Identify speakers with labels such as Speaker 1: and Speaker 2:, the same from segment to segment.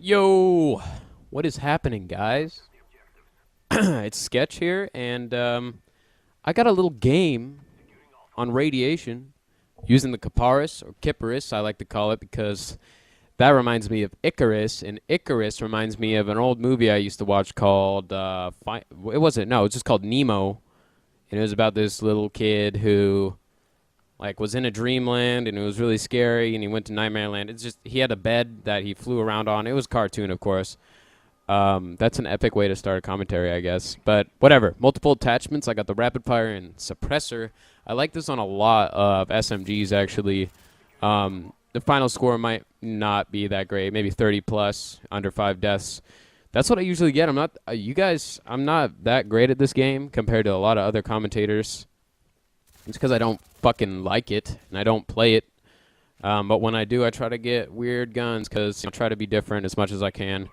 Speaker 1: Yo, what is happening, guys? It's Sketch here, and I got a little game on radiation using the Kiparis, or Kiparis, I like to call it, because that reminds me of Icarus, and Icarus reminds me of an old movie I used to watch called, it wasn't, no, it was just called Nemo, and it was about this little kid who, like, was in a dreamland, and it was really scary, and he went to Nightmare Land. It's just, he had a bed that he flew around on. It was a cartoon, of course. That's an epic way to start a commentary, I guess. But whatever. Multiple attachments. I got the rapid fire and suppressor. I like this on a lot of SMGs, actually. The final score might not be that great. Maybe 30 plus, under 5 deaths. That's what I usually get. I'm not, you guys, I'm not that great at this game compared to a lot of other commentators. It's because I don't fucking like it, and I don't play it. But when I do, I try to get weird guns because I try to be different as much as I can.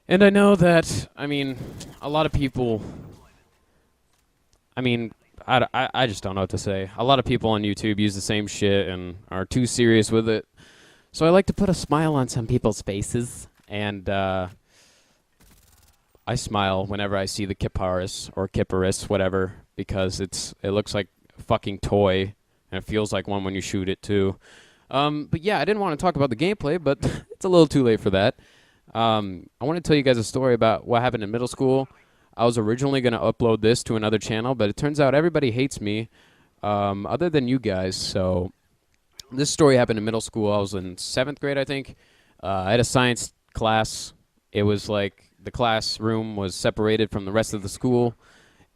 Speaker 1: And I know that, I mean, a lot of people, I mean, I just don't know what to say. A lot of people on YouTube use the same shit and are too serious with it. So I like to put a smile on some people's faces. And I smile whenever I see the Kiparis or Kiparis, whatever, because it looks like a fucking toy, and it feels like one when you shoot it, too. But yeah, I didn't want to talk about the gameplay, but it's a little too late for that. I want to tell you guys a story about what happened in middle school. I was originally going to upload this to another channel, but it turns out everybody hates me, other than you guys. So this story happened in middle school. I was in 7th grade, I think. I had a science class. It was like the classroom was separated from the rest of the school,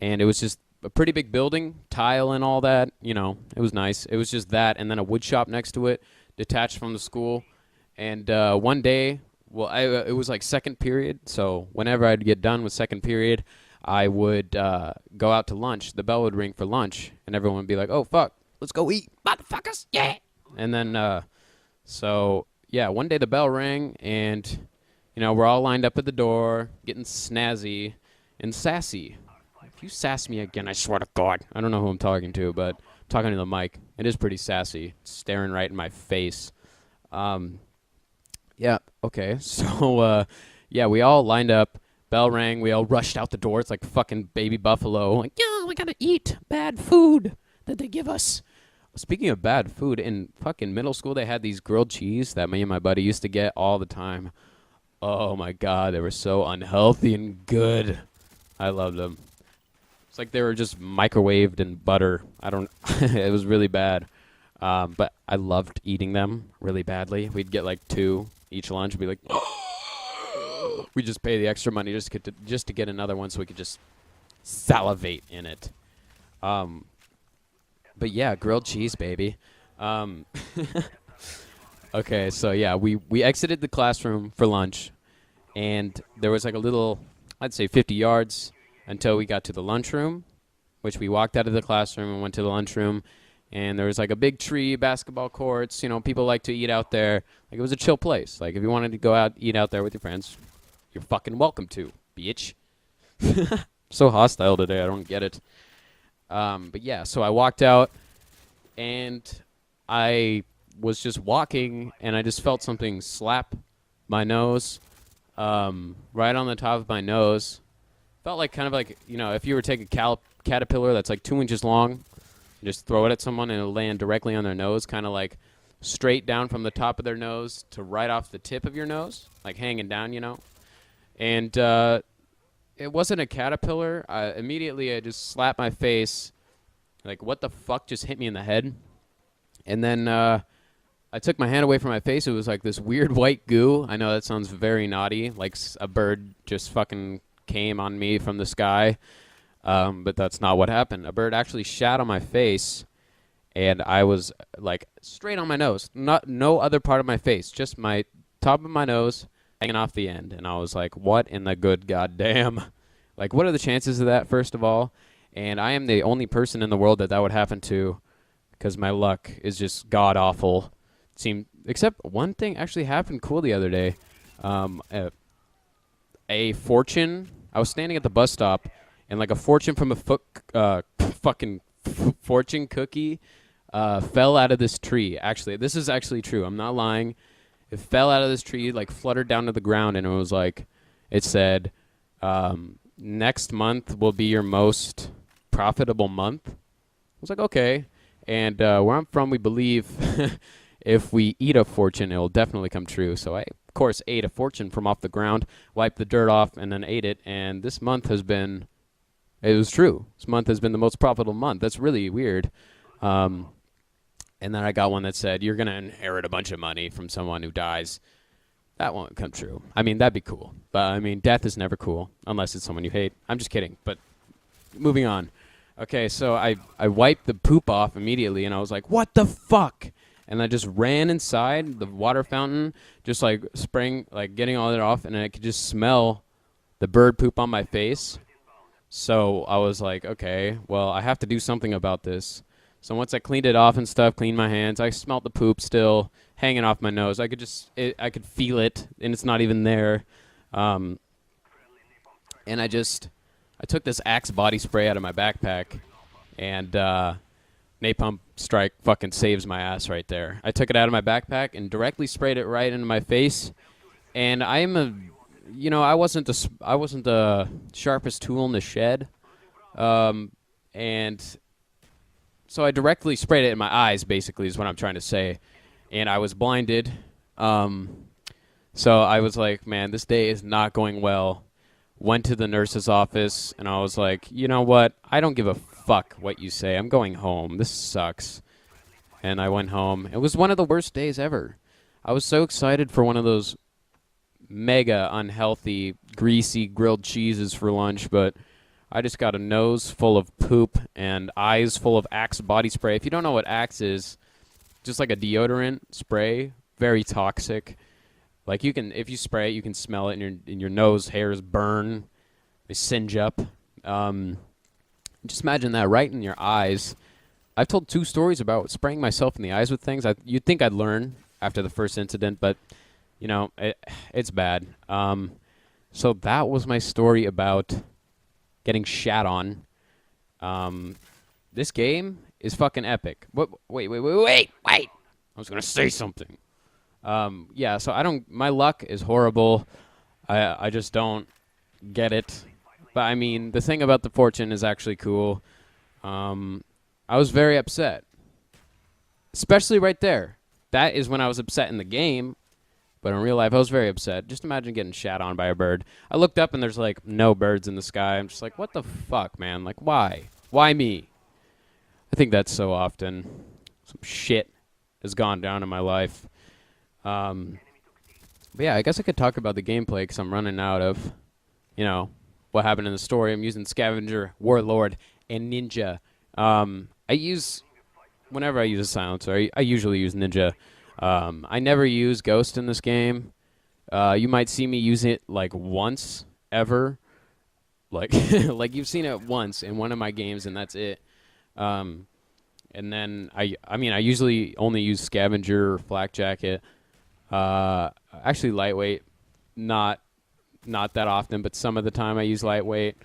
Speaker 1: and it was just a pretty big building, tile and all that. You know, it was nice. It was just that, and then a wood shop next to it, detached from the school. And one day, well, it was like second period, so whenever I'd get done with second period, I would go out to lunch. The bell would ring for lunch, and everyone would be like, "Oh, fuck, let's go eat, motherfuckers, yeah!" And then, so, yeah, one day the bell rang, and, you know, we're all lined up at the door, getting snazzy and sassy. If you sass me again, I swear to God. I don't know who I'm talking to, but I'm talking to the mic. It is pretty sassy, staring right in my face. Yeah, okay. So, yeah, we all lined up. Bell rang. We all rushed out the door. It's like fucking baby buffalo. Like, yeah, we gotta eat bad food that they give us. Speaking of bad food, in fucking middle school, they had these grilled cheese that me and my buddy used to get all the time. Oh, my God. They were so unhealthy and good. I loved them. It's like they were just microwaved in butter. I don't... It was really bad. But I loved eating them really badly. We'd get like 2 each lunch and be like, we just pay the extra money just to get another one so we could just salivate in it. But yeah, grilled cheese, baby. Okay, so yeah, we exited the classroom for lunch, and there was like a little, I'd say 50 yards until we got to the lunchroom, which we walked out of the classroom and went to the lunchroom. And there was like a big tree, basketball courts. You know, people like to eat out there. Like, it was a chill place. Like, if you wanted to go out, eat out there with your friends, you're fucking welcome to, bitch. So hostile today. I don't get it. But yeah, so I walked out, and I was just walking, and I just felt something slap my nose, right on the top of my nose. Felt like kind of like, you know, if you were to take a caterpillar that's like 2 inches long, just throw it at someone and it'll land directly on their nose, kind of like straight down from the top of their nose to right off the tip of your nose, like hanging down, you know. And it wasn't a caterpillar. Immediately, I just slapped my face, like, what the fuck just hit me in the head? And then I took my hand away from my face. It was like this weird white goo. I know that sounds very naughty, like a bird just fucking came on me from the sky. But that's not what happened. A bird actually shat on my face, and I was, like, straight on my nose. No other part of my face, just my top of my nose hanging off the end. And I was like, what in the good goddamn? Like, what are the chances of that, first of all? And I am the only person in the world that would happen to, because my luck is just god-awful. Except one thing actually happened cool the other day. A fortune, I was standing at the bus stop, and like a fortune from a fucking fortune cookie fell out of this tree. Actually, this is actually true. I'm not lying. It fell out of this tree, like fluttered down to the ground, and it was like, it said, next month will be your most profitable month. I was like, okay. And where I'm from, we believe if we eat a fortune, it'll definitely come true. So I, of course, ate a fortune from off the ground, wiped the dirt off, and then ate it. And this month has been, it was true. This month has been the most profitable month. That's really weird. And then I got one that said, you're going to inherit a bunch of money from someone who dies. That won't come true. I mean, that'd be cool. But, I mean, death is never cool unless it's someone you hate. I'm just kidding. But moving on. Okay, so I wiped the poop off immediately, and I was like, what the fuck? And I just ran inside the water fountain, just, like, spraying, like, getting all that off, and I could just smell the bird poop on my face. So I was like, okay, well, I have to do something about this. So once I cleaned it off and stuff, cleaned my hands, I smelled the poop still hanging off my nose. I could just, I could feel it, and it's not even there. And I took this Axe body spray out of my backpack, and Napalm Strike fucking saves my ass right there. I took it out of my backpack and directly sprayed it right into my face. And I wasn't the sharpest tool in the shed, and so I directly sprayed it in my eyes, basically, is what I'm trying to say. And I was blinded. So I was like, man, this day is not going well. Went to the nurse's office, and I was like, you know what? I don't give a fuck what you say. I'm going home. This sucks. And I went home. It was one of the worst days ever. I was so excited for one of those mega unhealthy, greasy grilled cheeses for lunch, but I just got a nose full of poop and eyes full of Axe body spray. If you don't know what Axe is, just like a deodorant spray, very toxic. Like if you spray it, you can smell it, and your nose hairs burn, they singe up. Just imagine that right in your eyes. I've told 2 stories about spraying myself in the eyes with things. You'd think I'd learn after the first incident, but it's bad. So that was my story about getting shat on. This game is fucking epic. Wait. I was going to say something. Yeah, so my luck is horrible. I just don't get it. But, I mean, the thing about the fortune is actually cool. I was very upset. Especially right there. That is when I was upset in the game. But in real life, I was very upset. Just imagine getting shat on by a bird. I looked up, and there's, like, no birds in the sky. I'm just like, what the fuck, man? Like, why? Why me? I think that's so often. Some shit has gone down in my life. But, yeah, I guess I could talk about the gameplay because I'm running out of, what happened in the story. I'm using Scavenger, Warlord, and Ninja. Whenever I use a silencer, I usually use Ninja. I never use Ghost in this game. You might see me use it like once ever. Like like you've seen it once in one of my games, and that's it. And then I usually only use Scavenger or Flak Jacket. Actually Lightweight, not that often, but some of the time I use Lightweight.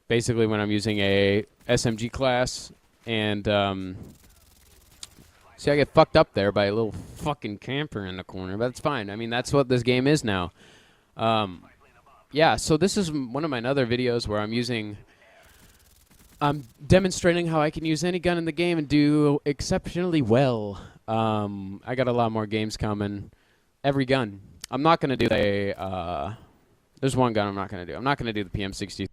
Speaker 1: Basically when I'm using a SMG class, and see, I get fucked up there by a little fucking camper in the corner, but it's fine. I mean, that's what this game is now. Yeah, so this is one of my other videos where I'm demonstrating how I can use any gun in the game and do exceptionally well. I got a lot more games coming. Every gun. I'm not going to do there's one gun I'm not going to do. I'm not going to do the PM60.